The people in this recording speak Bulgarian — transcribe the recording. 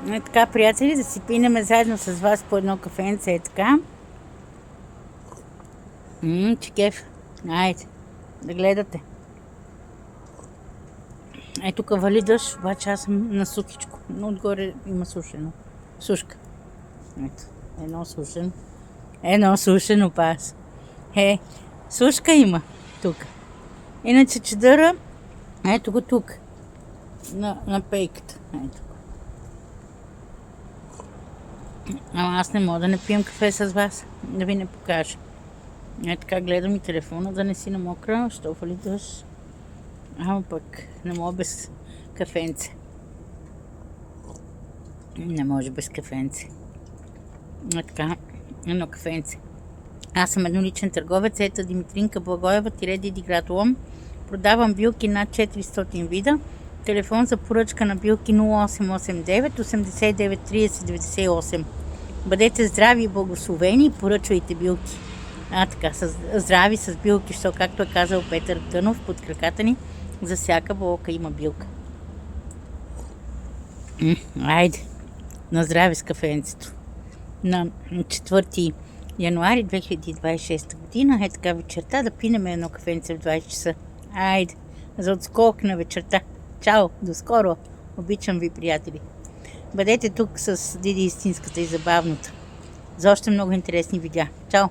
Така, приятели, да си пинеме заедно с вас по едно кафенце, е така. Че кеф. Айде, да гледате. Тук вали дъжд, обаче аз съм на сухичко. Но отгоре има сушено. Сушка. Ето, едно сушено пас. Сушка има тук. Иначе чедъра, ето го тук. На пейката. Ето. Ама аз не мога да не пием кафе с вас, да ви не покажа. Така гледам и телефона да не си намокра, що вали дъжд. Ама пък не мога без кафенце. Не може без кафенце. Така, едно кафенце. Аз съм едноличен търговец, ето Димитринка Благоева, Диди град Лом. Продавам билки над 400 вида. Телефон за поръчка на билки 0889 89 30 98. Бъдете здрави и благословени и поръчвайте билки. Така, здрави с билки, що както е казал Петър Тънов, под краката ни за всяка болка има билка. Айде, на здраве с кафенцето. На 4 януари 2026 година, така вечерта, да пинем едно кафенце в 20 часа. Айде, за отскок на вечерта. Чао, до скоро. Обичам ви, приятели. Бъдете тук с Диди истинската и забавната. За още много интересни видеа. Чао!